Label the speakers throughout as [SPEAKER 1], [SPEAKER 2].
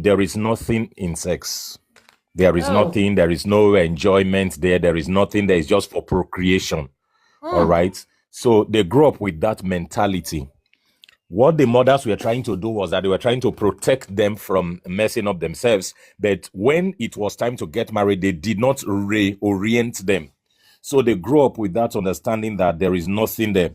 [SPEAKER 1] There is nothing in sex. There is
[SPEAKER 2] Oh.
[SPEAKER 1] nothing, there is no enjoyment there. There is nothing there. It's just for procreation. All right. So they grew up with that mentality. What the mothers were trying to do was that they were trying to protect them from messing up themselves. But when it was time to get married, they did not reorient them. So they grew up with that understanding that there is nothing there.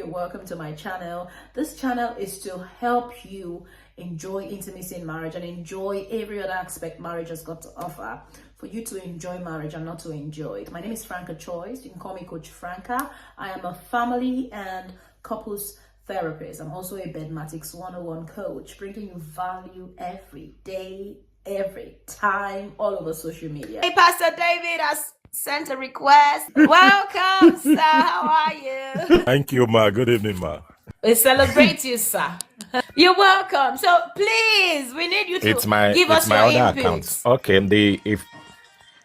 [SPEAKER 2] Welcome to my channel. This channel is to help you enjoy intimacy in marriage and enjoy every other aspect marriage has got to offer, for you to enjoy marriage and not to enjoy it. My name is Franca Choice. You can call me Coach Franca. I am a family and couples therapist. I'm also a Bedmatics 101 coach, bringing you value every day, every time, all over social media. Hey, Pastor David has sent a request. Welcome, sir. How are you?
[SPEAKER 1] Thank you, ma. Good evening, ma.
[SPEAKER 2] We celebrate you, sir. You're welcome. So please, we need you to give us your
[SPEAKER 1] other account. Okay,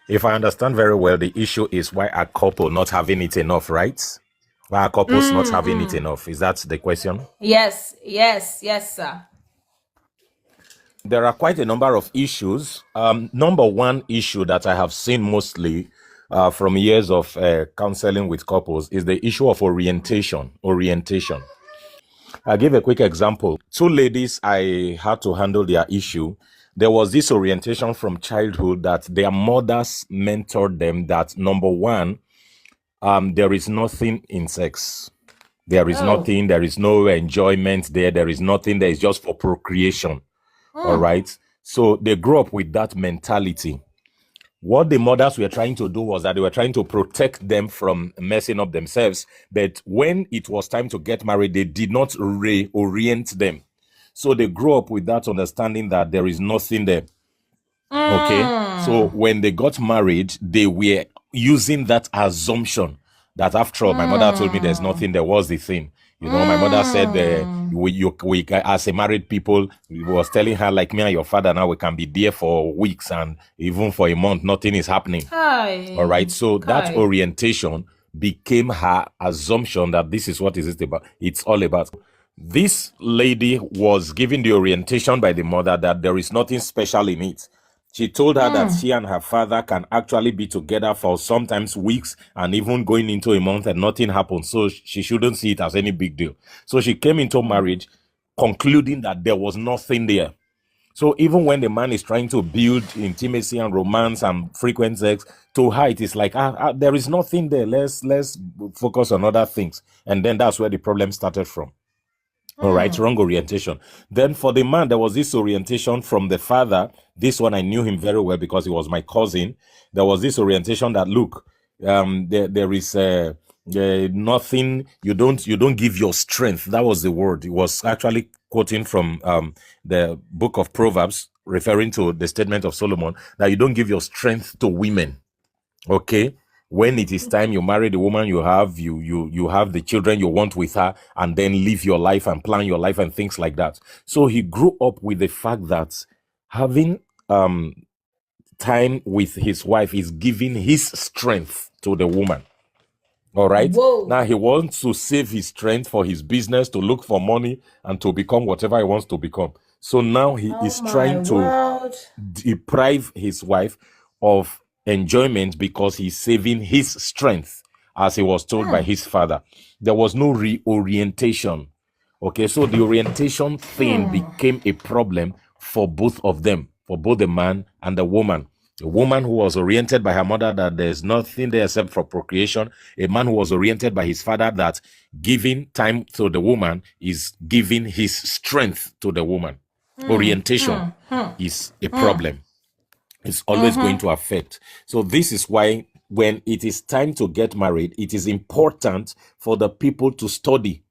[SPEAKER 1] if I understand very well, the issue is why a couple not having it enough, right? Why are couples not having it enough? Is that the question?
[SPEAKER 2] Yes, sir.
[SPEAKER 1] There are quite a number of issues. Number one issue that I have seen mostly from years of counseling with couples is the issue of orientation. I'll give a quick example. Two ladies, I had to handle their issue. There was this orientation from childhood that their mothers mentored them that, number one, there is nothing in sex. There is nothing, there is no enjoyment there. There is nothing there. It's just for procreation. All right. So they grew up with that mentality. What the mothers were trying to do was that they were trying to protect them from messing up themselves. But when it was time to get married, they did not reorient them. So they grew up with that understanding that there is nothing there. Okay. So when they got married, they were using that assumption that, after all, my mother told me there's nothing there. Was the thing. You know, my mother said we as a married people, we was telling her, like, me and your father now, we can be there for weeks and even for a month, nothing is happening. All right. So that orientation became her assumption that this is what is it about. It's all about. This lady was given the orientation by the mother that there is nothing special in it. She told her that she and her father can actually be together for sometimes weeks and even going into a month and nothing happens. So she shouldn't see it as any big deal. So she came into marriage concluding that there was nothing there. So even when the man is trying to build intimacy and romance and frequent sex, to her it is like, there is nothing there. Let's focus on other things. And then that's where the problem started from. All right, wrong orientation. Then for the man, there was this orientation from the father. This one, I knew him very well because he was my cousin. There was this orientation that, look, there is nothing. You don't give your strength. That was the word. He was actually quoting from the book of Proverbs, referring to the statement of Solomon, that you don't give your strength to women. Okay. When it is time, you marry the woman, you have the children you want with her, and then live your life and plan your life and things like that. So he grew up with the fact that having time with his wife is giving his strength to the woman. All right. Whoa. Now he wants to save his strength for his business, to look for money, and to become whatever he wants to become. So now he is trying to deprive his wife of enjoyment because he's saving his strength, as he was told by his father. There was no reorientation. Okay, so the orientation thing became a problem for both of them, for both the man and the woman. A woman who was oriented by her mother that there's nothing there except for procreation. A man who was oriented by his father that giving time to the woman is giving his strength to the woman. Orientation is a problem. It's always going to affect. So this is why when it is time to get married, it is important for the people to study,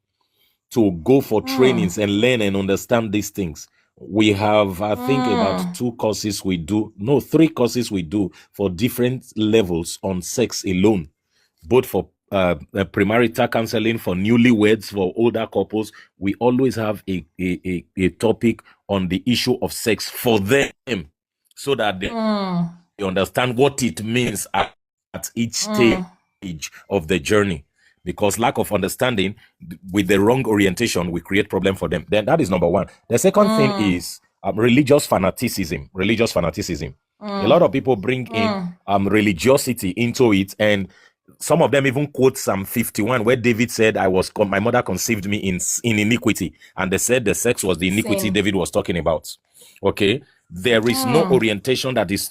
[SPEAKER 1] to go for trainings and learn and understand these things. We have, I think, about 3 courses we do for different levels on sex alone, both for premarital counseling for newlyweds, for older couples, we always have a topic on the issue of sex for them, so that they understand what it means at each stage of the journey. Because lack of understanding with the wrong orientation will create problem for them. Then that is number one. The second thing is religious fanaticism. A lot of people bring in religiosity into it, and some of them even quote Psalm 51, where David said, my mother conceived me in iniquity. And they said the sex was the iniquity David was talking about. Okay. There is no orientation that is,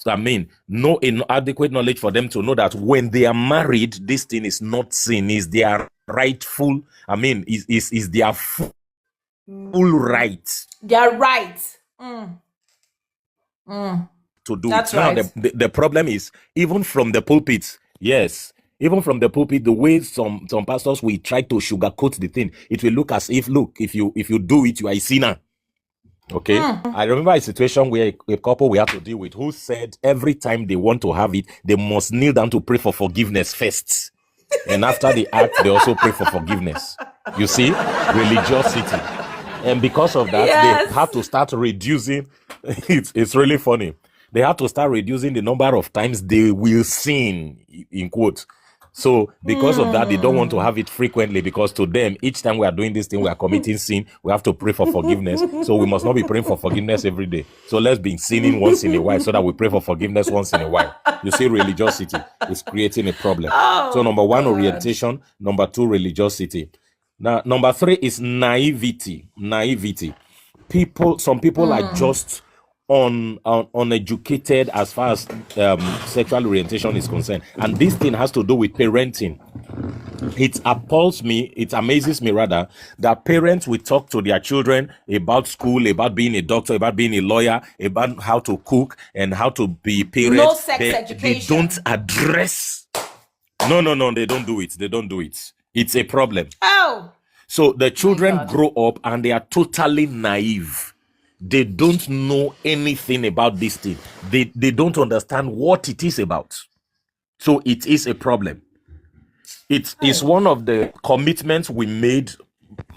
[SPEAKER 1] no adequate knowledge for them to know that when they are married, this thing is not sin, is their rightful, is their full right.
[SPEAKER 2] Their right.
[SPEAKER 1] To do
[SPEAKER 2] That's
[SPEAKER 1] it. Now,
[SPEAKER 2] right.
[SPEAKER 1] the problem is, even from the pulpit, yes, even from the pulpit, the way some pastors will try to sugarcoat the thing, it will look as if, if you do it, you are a sinner. Okay. I remember a situation where a couple we had to deal with who said every time they want to have it, they must kneel down to pray for forgiveness first. And after the act, they also pray for forgiveness. You see, religiosity. And because of that, they have to start reducing. It's really funny. They have to start reducing the number of times they will sin, in quotes. So because of that, they don't want to have it frequently, because to them, each time we are doing this thing, we are committing sin. We have to pray for forgiveness. So we must not be praying for forgiveness every day. So let's be sinning once in a while so that we pray for forgiveness once in a while. You see, religiosity is creating a problem. So number one, orientation. Number two, religiosity. Now, number three is naivety. Some people are just uneducated as far as sexual orientation is concerned, and this thing has to do with parenting. It appalls me, it amazes me rather, that parents will talk to their children about school, about being a doctor, about being a lawyer, about how to cook and how to be parents.
[SPEAKER 2] No sex education.
[SPEAKER 1] They don't address. No, they don't do it. It's a problem. So the children grow up and they are totally naive. They don't know anything about this thing. They don't understand what it is about. So it is a problem. It is one of the commitments we made,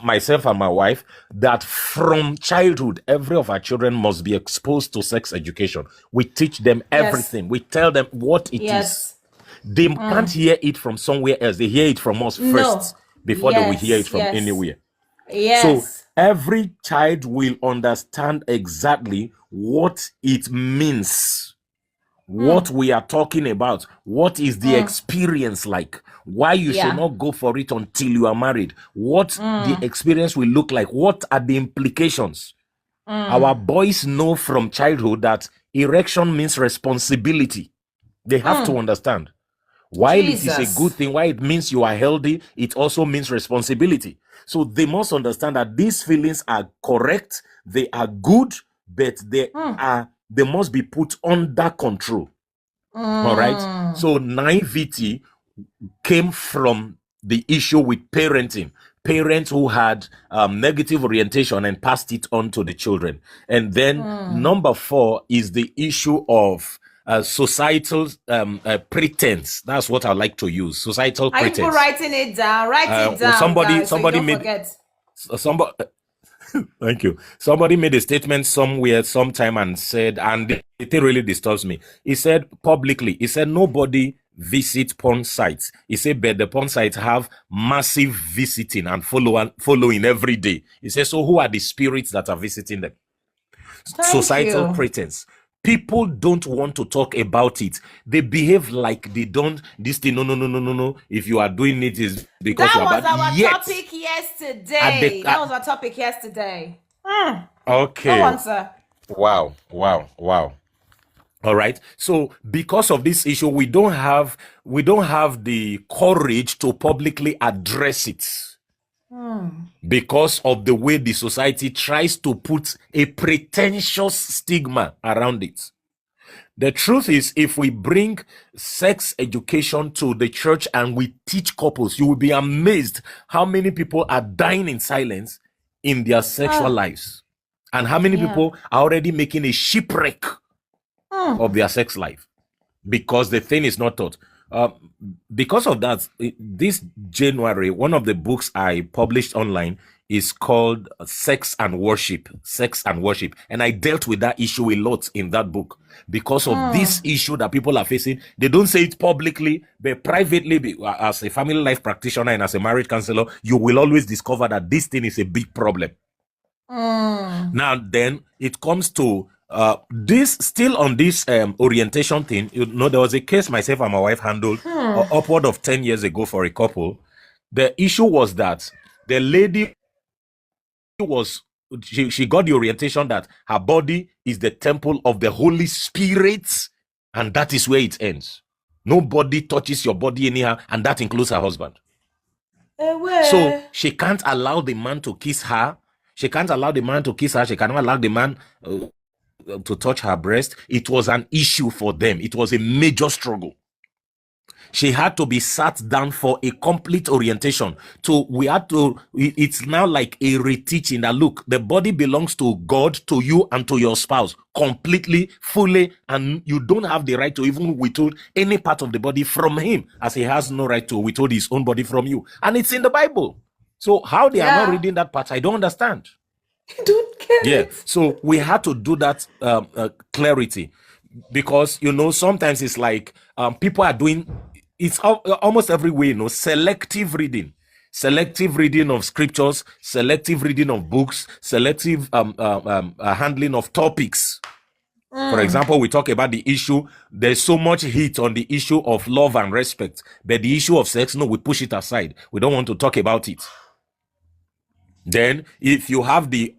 [SPEAKER 1] myself and my wife, that from childhood, every of our children must be exposed to sex education. We teach them everything. We tell them what it is. They can't hear it from somewhere else. They hear it from us first before they will hear it from anywhere. So every child will understand exactly what it means, what we are talking about, what is the experience like, why you should not go for it until you are married, what the experience will look like, what are the implications. Our boys know from childhood that erection means responsibility. They have to understand. While it is a good thing, while it means you are healthy, it also means responsibility. So they must understand that these feelings are correct, they are good, but they must be put under control. All right. So naivety came from the issue with parenting. Parents who had negative orientation and passed it on to the children. And then number 4 is the issue of societal pretense. That's what I like to use. Societal pretense.
[SPEAKER 2] Are you writing it down? Write it down.
[SPEAKER 1] Somebody made. Thank you. Somebody made a statement somewhere, sometime, and said, and it really disturbs me. He said publicly, nobody visit porn sites. He said, but the porn sites have massive visiting and following every day. He said, so who are the spirits that are visiting them? Societal pretense. People don't want to talk about it. They behave like they don't. This thing, no. If you are doing it, is because you are bad.
[SPEAKER 2] That was our topic yesterday. That was our topic yesterday.
[SPEAKER 1] Okay.
[SPEAKER 2] Go on, sir.
[SPEAKER 1] Wow. All right. So because of this issue, we don't have the courage to publicly address it. Because of the way the society tries to put a pretentious stigma around it. The truth is, if we bring sex education to the church and we teach couples, you will be amazed how many people are dying in silence in their sexual lives. And how many people are already making a shipwreck of their sex life because the thing is not taught. Because of that, this January, one of the books I published online is called Sex and Worship. Sex and Worship. And I dealt with that issue a lot in that book because of this issue that people are facing. They don't say it publicly, but privately, as a family life practitioner and as a marriage counselor, you will always discover that this thing is a big problem. Now, then it comes to this, still on this orientation thing. You know, there was a case myself and my wife handled upward of 10 years ago for a couple. The issue was that the lady was, she got the orientation that her body is the temple of the Holy Spirit, and that is where it ends. Nobody touches your body anyhow, and that includes her husband. So she can't allow the man to kiss her. She can't allow the man to kiss her. She cannot allow the man to touch her breast. It was an issue for them. It was a major struggle. She had to be sat down for a complete orientation. So we had to, it's now like a reteaching that, look, the body belongs to God, to you, and to your spouse completely, fully, and you don't have the right to even withhold any part of the body from him, as he has no right to withhold his own body from you. And it's in the Bible. So how they are not reading that part, I don't understand.
[SPEAKER 2] Don't get it.
[SPEAKER 1] So we had to do that clarity, because, you know, sometimes it's like people are doing, it's almost every way, you know, selective reading of scriptures, selective reading of books, selective handling of topics. For example, we talk about the issue, there's so much heat on the issue of love and respect, but the issue of sex, no, we push it aside. We don't want to talk about it. Then, if you have the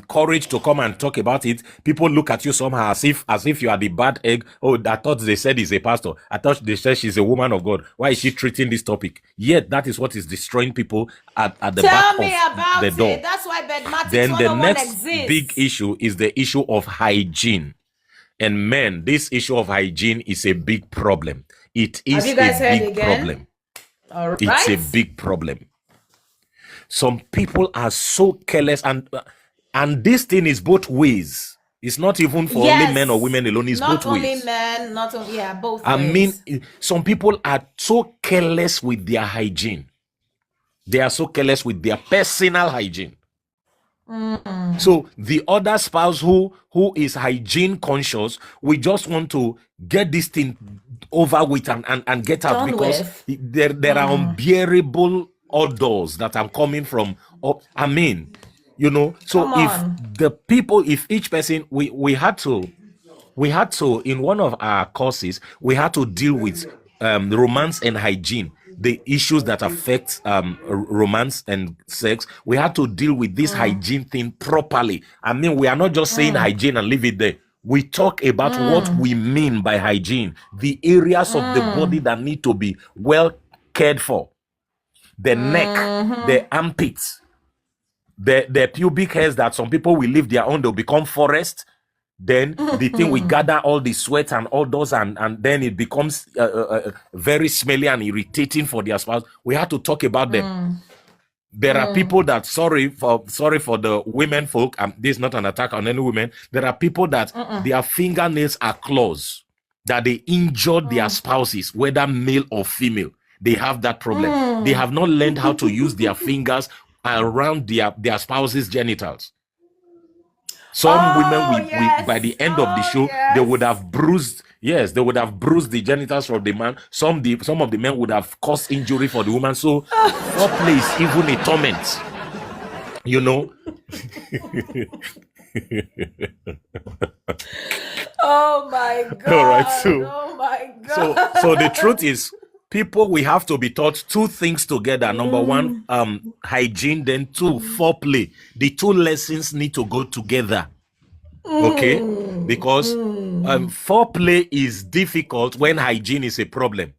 [SPEAKER 1] courage to come and talk about it, people look at you somehow as if you are the bad egg. Oh, I thought they said he's a pastor. I thought they said she's a woman of God. Why is she treating this topic? Yet that is what is destroying people at the back of the door.
[SPEAKER 2] That's why
[SPEAKER 1] then the next big issue is the issue of hygiene. And men, this issue of hygiene is a big problem. It is a big problem.
[SPEAKER 2] All right.
[SPEAKER 1] It's a big problem. Some people are so careless, and this thing is both ways. It's not even for only men or women alone. It's both ways. Not only
[SPEAKER 2] men, not only, both ways.
[SPEAKER 1] I mean, some people are so careless with their hygiene. They are so careless with their personal hygiene. So the other spouse who is hygiene conscious, we just want to get this thing over with and get out, because there are unbearable odors that are coming from, I mean, you know. So if each person, we had to, in one of our courses, we had to deal with romance and hygiene, the issues that affect romance and sex. We had to deal with this hygiene thing properly. I mean, we are not just saying hygiene and leave it there. We talk about what we mean by hygiene, the areas of the body that need to be well cared for. The neck, the armpits, the pubic hairs that some people will leave their own, they'll become forest. Then the thing, we gather all the sweat and all those, and then it becomes very smelly and irritating for their spouse. We have to talk about them. There are people that, sorry for the women folk, this is not an attack on any women. There are people that their fingernails are claws, that they injured their spouses, whether male or female. They have that problem. They have not learned how to use their fingers around their spouse's genitals. Some women, by the end of the show, they would have bruised. Yes, they would have bruised the genitals from the man. Some of the men would have caused injury for the woman. So, foreplay is even a torment. You know.
[SPEAKER 2] Oh my God!
[SPEAKER 1] All right,
[SPEAKER 2] oh my God!
[SPEAKER 1] So the truth is, people, we have to be taught two things together. Number one, hygiene. Then two, foreplay. The two lessons need to go together. Okay? Because foreplay is difficult when hygiene is a problem.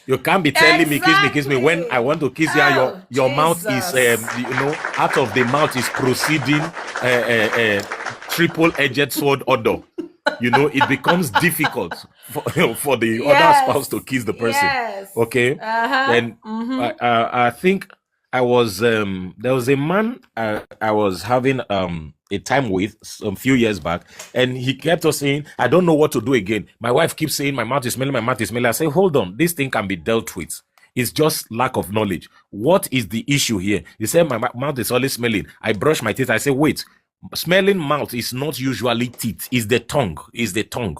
[SPEAKER 1] You can't be telling me, kiss me. When I want to kiss you, your mouth is, out of the mouth is proceeding triple-edged sword odor. You know, it becomes difficult for the other spouse to kiss the person. Okay? And I think I was there was a man I was having a time with some few years back, and he kept on saying, I don't know what to do again. My wife keeps saying my mouth is smelling, my mouth is smelling. I say, hold on, this thing can be dealt with. It's just lack of knowledge. What is the issue here? He said my mouth is always smelling. I brush my teeth. I say, wait, smelling mouth is not usually teeth, it's the tongue. It's the tongue.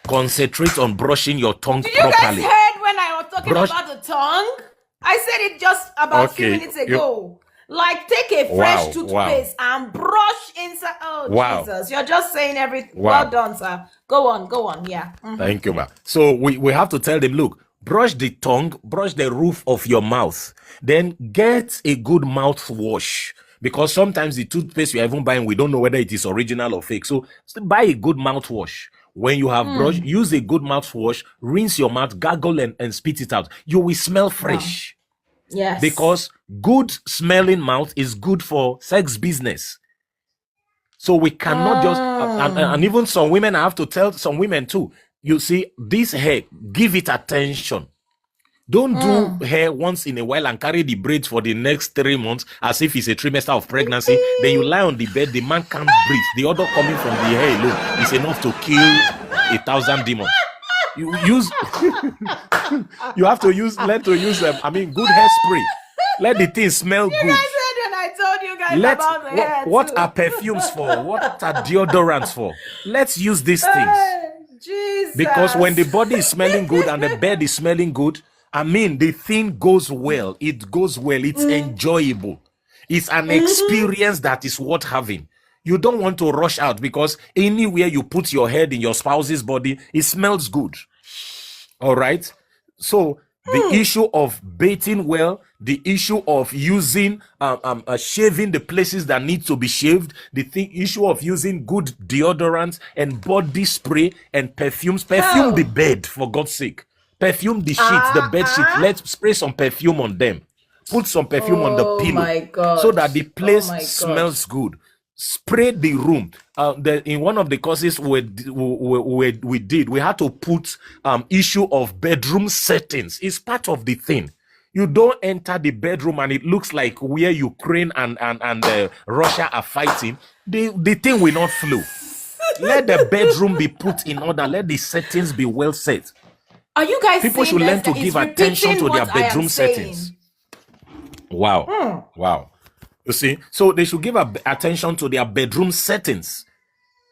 [SPEAKER 1] Concentrate on brushing your tongue
[SPEAKER 2] Did you
[SPEAKER 1] properly.
[SPEAKER 2] guys heard when I was talking about the tongue? I said it just about a few minutes ago. Like, take a fresh toothpaste and brush inside. Oh, Jesus. You're just saying everything. Well done, sir. Go on. Yeah.
[SPEAKER 1] Thank you, ma. So we have to tell them, look, brush the tongue, brush the roof of your mouth. Then get a good mouthwash. Because sometimes the toothpaste you're even buying, we don't know whether it is original or fake. So buy a good mouthwash. When you have brushed, use a good mouthwash, rinse your mouth, gargle and spit it out. You will smell fresh.
[SPEAKER 2] Wow. Yes.
[SPEAKER 1] Because good smelling mouth is good for sex business. So we cannot just, and even some women, I have to tell some women too, you see, this hair, give it attention. Don't do hair once in a while and carry the braids for the next 3 months as if it's a trimester of pregnancy. Then you lie on the bed, the man can't breathe. The odor coming from the hair alone is enough to kill 1,000 demons. You use, you have to use, learn to use, good hairspray. Let the thing smell good.
[SPEAKER 2] You guys heard when I told you guys about the hair.
[SPEAKER 1] What are perfumes for? What are deodorants for? Let's use these things.
[SPEAKER 2] Jesus.
[SPEAKER 1] Because when the body is smelling good and the bed is smelling good, the thing goes well. It goes well. It's enjoyable. It's an experience that is worth having. You don't want to rush out because anywhere you put your head in your spouse's body, it smells good. All right? So the issue of bathing well, the issue of using, shaving the places that need to be shaved, the issue of using good deodorants and body spray and perfumes. Perfume the bed, for God's sake. Perfume the sheets, the bed sheets. Let's spray some perfume on them. Put some perfume on the pillow so that the place smells good. Spray the room. In one of the courses we did, we had to put issue of bedroom settings. It's part of the thing. You don't enter the bedroom and it looks like where Ukraine and Russia are fighting. The thing will not flow. Let the bedroom be put in order. Let the settings be well set.
[SPEAKER 2] Are you guys
[SPEAKER 1] People should learn to give attention to their bedroom settings. Wow. Wow. You see? So they should give attention to their bedroom settings.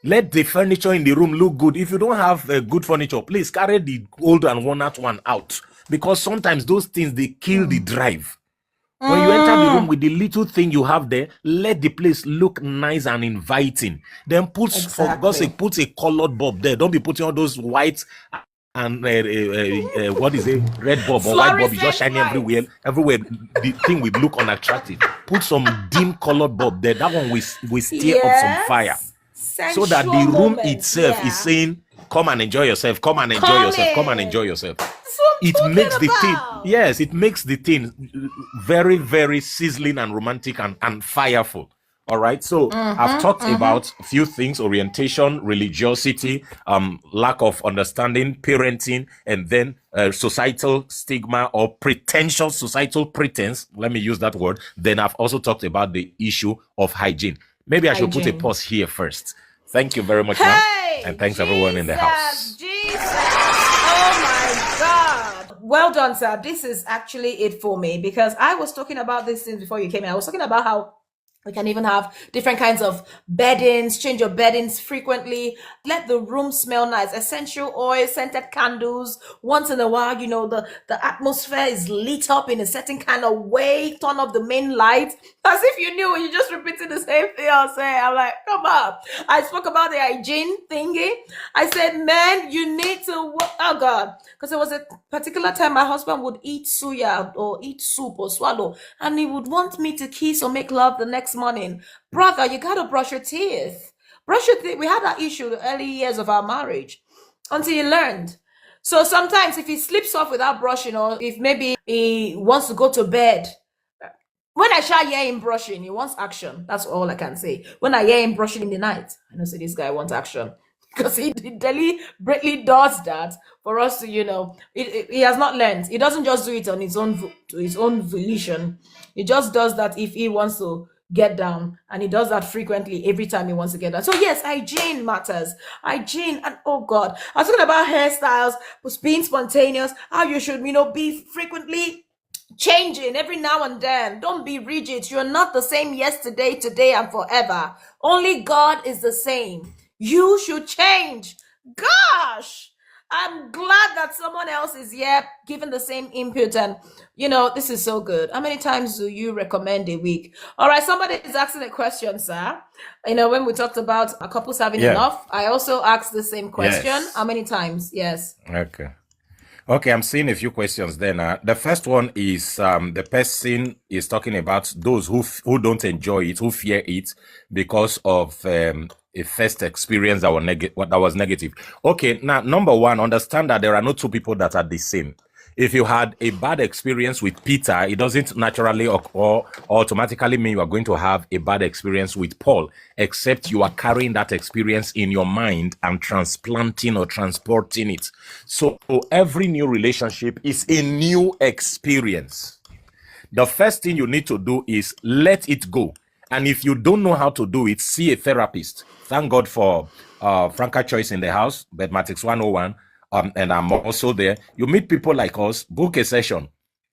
[SPEAKER 1] Let the furniture in the room look good. If you don't have good furniture, please carry the old and worn-out one out. Because sometimes those things, they kill the drive. When you enter the room with the little thing you have there, let the place look nice and inviting. Then for God's sake, put a colored bulb there. Don't be putting all those white and what is it? Red bulb or white bulb is just shining everywhere. Everywhere the thing will look unattractive. Put some dim colored bulb there. That one will stir up some fire. So that the room itself is saying, come and enjoy yourself, come and enjoy yourself, come and enjoy yourself. It makes the thing, yes, it makes the thing very, very sizzling and romantic and fireful. All right. So I've talked about a few things: orientation, religiosity, lack of understanding, parenting, and then societal stigma or pretentious societal pretense. Let me use that word. Then I've also talked about the issue of hygiene. Maybe I should put a pause here first. Thank you very much, ma'am. And thanks everyone in the house.
[SPEAKER 2] Jesus. Oh my God. Well done, sir. This is actually it for me because I was talking about this things before you came in. I was talking about how we can even have different kinds of beddings, change your beddings frequently. Let the room smell nice. Essential oil, scented candles. Once in a while, the atmosphere is lit up in a certain kind of way. Turn off the main light. As if you knew, you just repeated the same thing I was saying. I'm like, come up. I spoke about the hygiene thingy. I said, man, you need to, oh God. Because there was a particular time my husband would eat suya or eat soup or swallow. And he would want me to kiss or make love the next morning. Brother, you gotta brush your teeth. Brush your teeth. We had that issue the early years of our marriage until he learned. So sometimes if he sleeps off without brushing, or if maybe he wants to go to bed, when I shall hear him brushing, he wants action. That's all I can say. When I hear him brushing in the night, I know say this guy wants action. because he deliberately does that for us to, he has not learned. He doesn't just do it on his own to his own volition. He just does that if he wants to get down, and he does that frequently every time he wants to get down. So yes, hygiene matters. Hygiene, and oh God, I was talking about hairstyles, being spontaneous, how you should, be frequently changing every now and then. Don't be rigid. You're not the same yesterday, today, and forever. Only God is the same. You should change. Gosh, I'm glad that someone else is here giving the same input. And this is so good. How many times do you recommend a week? All right, somebody is asking a question, sir. When we talked about a couples having enough, I also asked the same question.
[SPEAKER 1] Yes.
[SPEAKER 2] How many times? Yes.
[SPEAKER 1] Okay, I'm seeing a few questions there now. The first one is the person is talking about those who don't enjoy it, who fear it because of a first experience that was negative. Okay, now number one, understand that there are no two people that are the same. If you had a bad experience with Peter, it doesn't naturally or automatically mean you are going to have a bad experience with Paul, except you are carrying that experience in your mind and transplanting or transporting it. So every new relationship is a new experience. The first thing you need to do is let it go. And if you don't know how to do it, see a therapist. Thank God for Franca Choice in the house, Mathematics 101. And I'm also there. You meet people like us, book a session.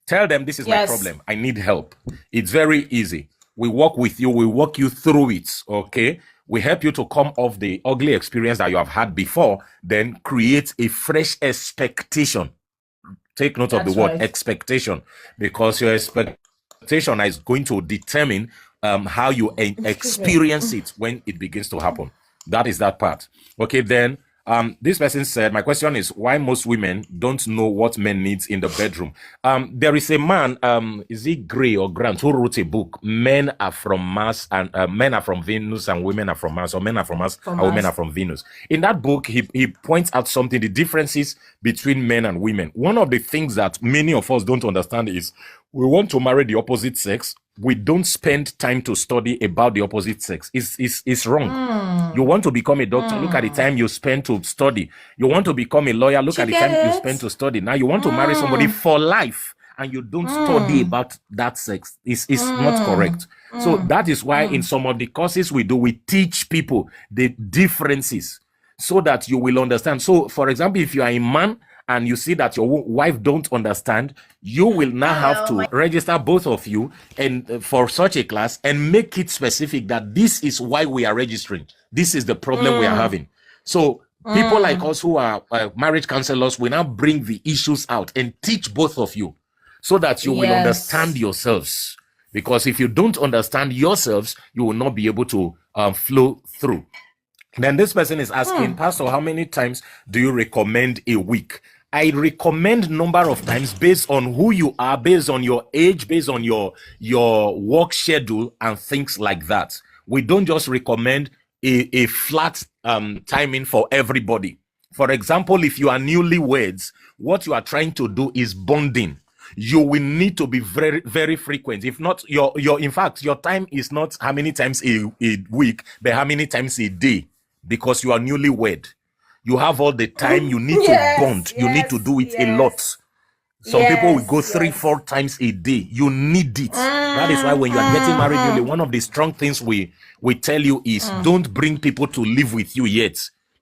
[SPEAKER 1] Tell them this is my problem. I need help. It's very easy. We work with you. We walk you through it. Okay. We help you to come off the ugly experience that you have had before, then create a fresh expectation. Take note of the word expectation, because your expectation is going to determine how you experience it when it begins to happen. That is that part. Okay, then this person said, my question is why most women don't know what men needs in the bedroom. There is a man, is he Gray or Grant, who wrote a book, Men Are From Mars and Men Are From Venus and Women Are From Mars, or Men Are From Mars and Women Are From Venus. In that book, he points out something, the differences between men and women. One of the things that many of us don't understand is we want to marry the opposite sex. We don't spend time to study about the opposite sex. It's wrong. You want to become a doctor, look at the time you spend to study. You want to become a lawyer, look at the time you spend to study. Now you want to marry somebody for life and you don't study about that sex. It's not correct. So that is why in some of the courses we do, we teach people the differences so that you will understand. So for example, if you are a man and you see that your wife don't understand, you will now have to register both of you and for such a class and make it specific that this is why we are registering. This is the problem we are having. So people like us who are marriage counselors will now bring the issues out and teach both of you so that you will understand yourselves. Because if you don't understand yourselves, you will not be able to flow through. Then this person is asking, Pastor, how many times do you recommend a week? I recommend number of times based on who you are, based on your age, based on your work schedule and things like that. We don't just recommend a flat timing for everybody. For example, if you are newlyweds, what you are trying to do is bonding. You will need to be very, very frequent. If not, in fact, your time is not how many times a week, but how many times a day. Because you are newly wed, you have all the time. You need to bond. You need to do it a lot. Some people will go 3-4 times a day. You need it. That is why when you are getting married newly, one of the strong things we tell you is don't bring people to live with you yet.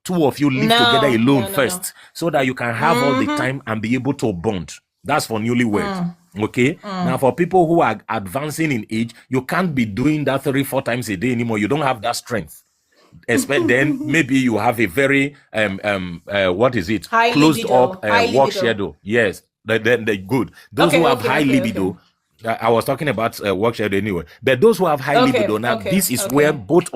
[SPEAKER 1] 2 of you live together alone first, so that you can have all the time and be able to bond. That's for newlywed. Okay. Now for people who are advancing in age, you can't be doing that 3-4 times a day anymore. You don't have that strength. Then maybe you have a very what is it,
[SPEAKER 2] high
[SPEAKER 1] closed
[SPEAKER 2] libido,
[SPEAKER 1] up work schedule. Yes, then they good. Those who have high libido, I was talking about work schedule anyway, but those who have high libido, now this is where both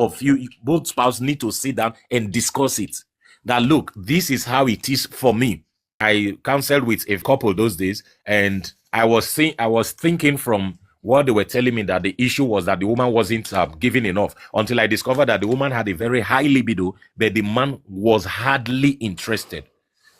[SPEAKER 1] spouses need to sit down and discuss it. That look, this is how it is for me. I counseled with a couple those days, and I was thinking from what they were telling me that the issue was that the woman wasn't giving enough, until I discovered that the woman had a very high libido, but the man was hardly interested.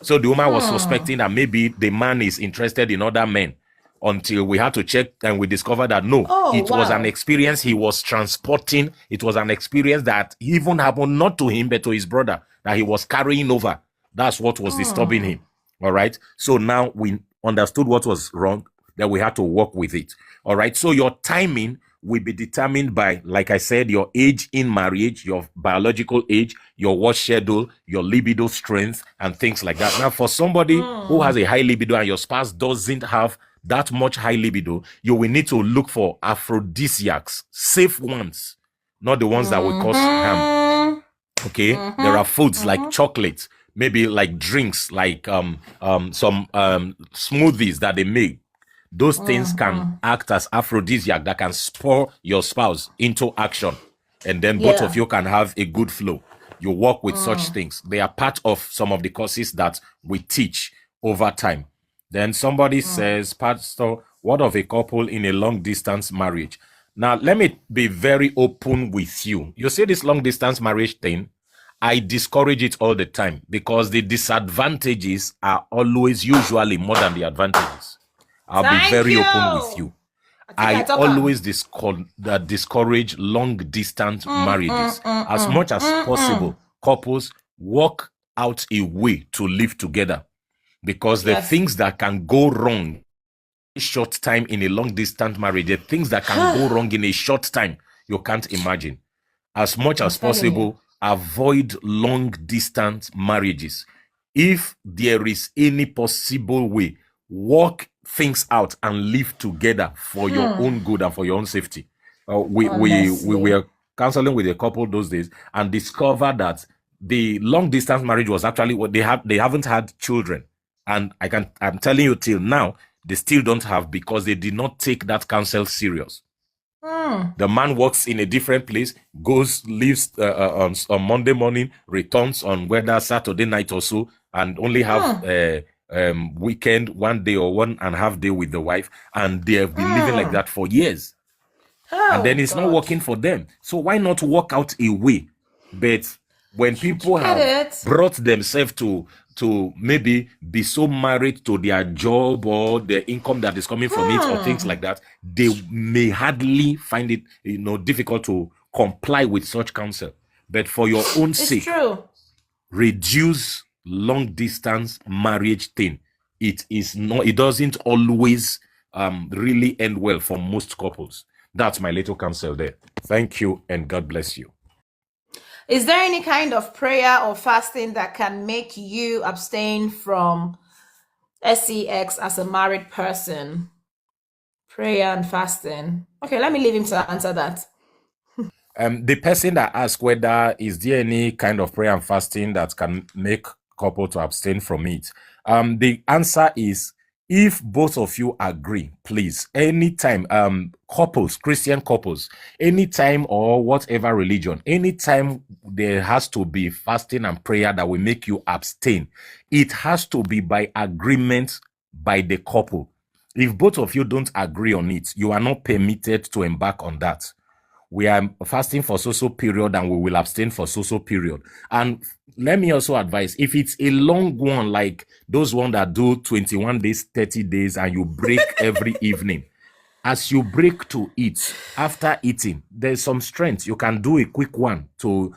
[SPEAKER 1] So the woman was suspecting that maybe the man is interested in other men, until we had to check and we discovered that no, it was an experience he was transporting. It was an experience that even happened not to him, but to his brother. that he was carrying over. That's what was disturbing him. All right. So now we understood what was wrong, then we had to work with it. All right. So your timing will be determined by, like I said, your age in marriage, your biological age, your work schedule, your libido strength, and things like that. Now, for somebody who has a high libido and your spouse doesn't have that much high libido, you will need to look for aphrodisiacs, safe ones, not the ones that will cause harm. Okay, there are foods like chocolate, maybe like drinks, like some smoothies that they make. Those things can act as aphrodisiac that can spur your spouse into action, and then both of you can have a good flow. You work with such things. They are part of some of the courses that we teach over time. Then somebody says, Pastor, what of a couple in a long distance marriage? Now, let me be very open with you. You see this long distance marriage thing? I discourage it all the time because the disadvantages are always usually more than the advantages. I'll be very open with you. I always discourage long distance marriages. As much as possible, couples work out a way to live together, because the things that can go wrong short time in a long distance marriage, the things that can go wrong in a short time, you can't imagine. As much as possible, avoid long distance marriages. If there is any possible way, work things out and live together for your own good and for your own safety. We were counseling with a couple those days and discovered that the long distance marriage was actually what they haven't had children. And I'm telling you, till now, they still don't have, because they did not take that counsel serious. The man works in a different place, leaves on Monday morning, returns on whether Saturday night or so, and only have weekend, 1 day or 1.5 day with the wife, and they have been living like that for years. And then it's not working for them. So why not work out a way? But when people have brought themselves to maybe be so married to their job or the income that is coming from it or things like that, they may hardly find it difficult to comply with such counsel. But for your own sake, reduce long distance marriage thing. It doesn't always really end well for most couples. That's my little counsel there. Thank you and God bless you.
[SPEAKER 2] Is there any kind of prayer or fasting that can make you abstain from sex as a married person? Prayer and fasting. Okay, let me leave him to answer that.
[SPEAKER 1] The person that asked whether is there any kind of prayer and fasting that can make couple to abstain from it, the answer is, if both of you agree, please, anytime, couples, Christian couples, anytime or whatever religion, anytime there has to be fasting and prayer that will make you abstain, it has to be by agreement by the couple. If both of you don't agree on it, you are not permitted to embark on that. We are fasting for so period and we will abstain for so period. And let me also advise, if it's a long one, like those ones that do 21 days, 30 days, and you break every evening, as you break to eat, after eating, there's some strength. You can do a quick one to,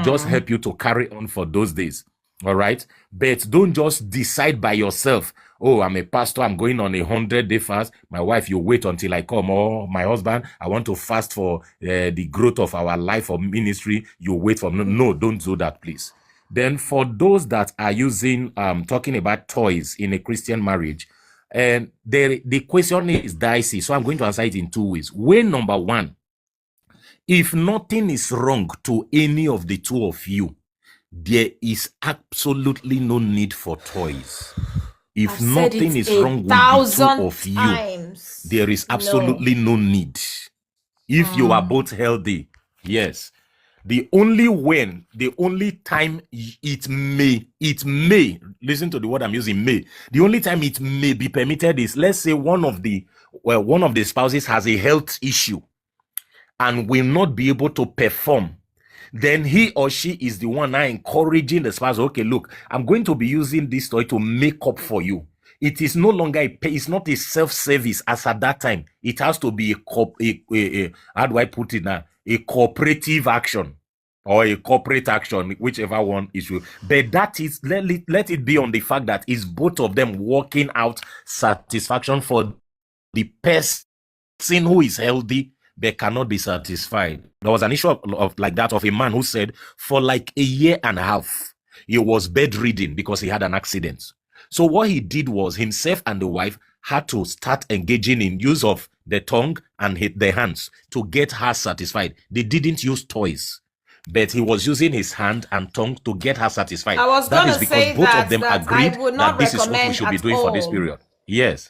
[SPEAKER 1] just help you to carry on for those days. All right. But don't just decide by yourself, oh, I'm a pastor, I'm going on 100-day fast. My wife, you wait until I come. Or my husband, I want to fast for the growth of our life or ministry. You wait for no, don't do that, please. Then for those that are using, talking about toys in a Christian marriage, and the question is dicey. So I'm going to answer it in two ways. Way number one, if nothing is wrong to any of the two of you, there is absolutely no need for toys. If nothing is wrong with the two of you, there is absolutely no need. If you are both healthy, yes. The only time it may, listen to the word I'm using, may. The only time it may be permitted is, let's say one of the spouses has a health issue and will not be able to perform. Then he or she is the one now encouraging the spouse, okay, look, I'm going to be using this toy to make up for you. It is no longer it's not a self-service as at that time. It has to be how do I put it now? A cooperative action. or a corporate action, whichever one is you. But that is, let it be on the fact that it's both of them working out satisfaction for the person who is healthy but cannot be satisfied. There was an issue of like that of a man who said for like a year and a half, he was bedridden because he had an accident. So what he did was himself and the wife had to start engaging in use of the tongue and the hands to get her satisfied. They didn't use toys, but he was using his hand and tongue to get her satisfied.
[SPEAKER 3] I was
[SPEAKER 1] That
[SPEAKER 3] going
[SPEAKER 1] is
[SPEAKER 3] to
[SPEAKER 1] because
[SPEAKER 3] say
[SPEAKER 1] both
[SPEAKER 3] that,
[SPEAKER 1] of them
[SPEAKER 3] that
[SPEAKER 1] agreed
[SPEAKER 3] I would
[SPEAKER 1] that
[SPEAKER 3] not
[SPEAKER 1] this is what we
[SPEAKER 3] recommend
[SPEAKER 1] should be
[SPEAKER 3] at
[SPEAKER 1] doing for this
[SPEAKER 3] all.
[SPEAKER 1] period. Yes.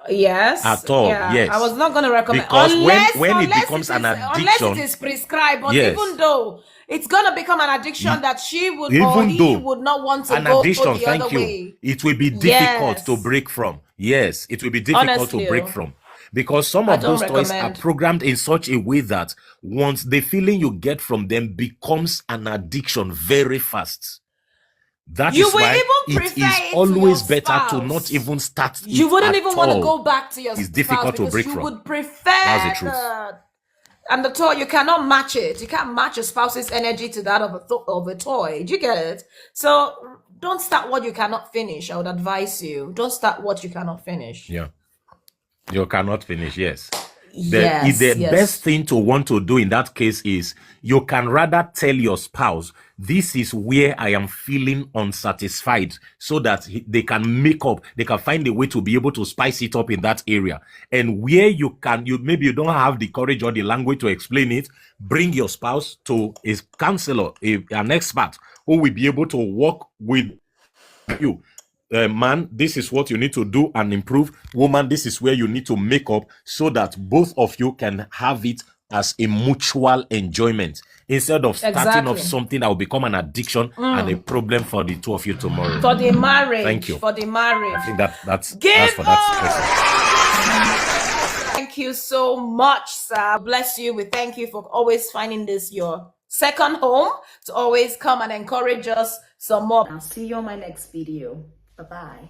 [SPEAKER 3] Yes.
[SPEAKER 1] At all,
[SPEAKER 3] Yeah.
[SPEAKER 1] yes.
[SPEAKER 3] I was not going to recommend,
[SPEAKER 1] Because
[SPEAKER 3] unless
[SPEAKER 1] when it
[SPEAKER 3] unless
[SPEAKER 1] becomes
[SPEAKER 3] it
[SPEAKER 1] an
[SPEAKER 3] is,
[SPEAKER 1] addiction,
[SPEAKER 3] unless it is prescribed. But
[SPEAKER 1] yes,
[SPEAKER 3] even though it's going to become an addiction that she would or
[SPEAKER 1] even
[SPEAKER 3] he
[SPEAKER 1] though
[SPEAKER 3] would not want to
[SPEAKER 1] an
[SPEAKER 3] go
[SPEAKER 1] addiction,
[SPEAKER 3] the
[SPEAKER 1] thank
[SPEAKER 3] other
[SPEAKER 1] you,
[SPEAKER 3] way.
[SPEAKER 1] it will be difficult
[SPEAKER 3] Yes.
[SPEAKER 1] to break from. Yes, it will be difficult to
[SPEAKER 3] Honestly,
[SPEAKER 1] break from. Because some
[SPEAKER 3] I
[SPEAKER 1] of
[SPEAKER 3] don't
[SPEAKER 1] those toys are
[SPEAKER 3] recommend.
[SPEAKER 1] programmed in such a way that once the feeling you get from them becomes an addiction very fast. That
[SPEAKER 3] You
[SPEAKER 1] is
[SPEAKER 3] will
[SPEAKER 1] why
[SPEAKER 3] even
[SPEAKER 1] it
[SPEAKER 3] prefer
[SPEAKER 1] is
[SPEAKER 3] it to your
[SPEAKER 1] always better to
[SPEAKER 3] spouse.
[SPEAKER 1] not even start
[SPEAKER 3] You
[SPEAKER 1] it
[SPEAKER 3] wouldn't
[SPEAKER 1] at
[SPEAKER 3] even want to
[SPEAKER 1] all.
[SPEAKER 3] go back to your
[SPEAKER 1] It's
[SPEAKER 3] spouse
[SPEAKER 1] difficult to
[SPEAKER 3] because
[SPEAKER 1] break
[SPEAKER 3] you
[SPEAKER 1] from.
[SPEAKER 3] would
[SPEAKER 1] That's the
[SPEAKER 3] prefer
[SPEAKER 1] truth.
[SPEAKER 3] and the toy, you cannot match it. You can't match your spouse's energy to that of a toy. Do you get it? So don't start what you cannot finish. I would advise you. Don't start what you cannot finish.
[SPEAKER 1] Yeah. You cannot finish, yes.
[SPEAKER 3] Yes,
[SPEAKER 1] The
[SPEAKER 3] yes.
[SPEAKER 1] best thing to want to do in that case is you can rather tell your spouse, this is where I am feeling unsatisfied, so that they can make up, they can find a way to be able to spice it up in that area. And where you maybe you don't have the courage or the language to explain it, bring your spouse to a counselor, an expert who will be able to work with you. Man, this is what you need to do and improve. Woman, this is where you need to make up, so that both of you can have it as a mutual enjoyment, instead of starting off something that will become an addiction and a problem for the two of you tomorrow.
[SPEAKER 3] For the marriage.
[SPEAKER 1] Thank you.
[SPEAKER 3] For the marriage.
[SPEAKER 1] I think that's for that.
[SPEAKER 3] Thank you so much, sir. Bless you. We thank you for always finding this your second home, to always come and encourage us some more.
[SPEAKER 2] I'll see you on my next video. Bye-bye.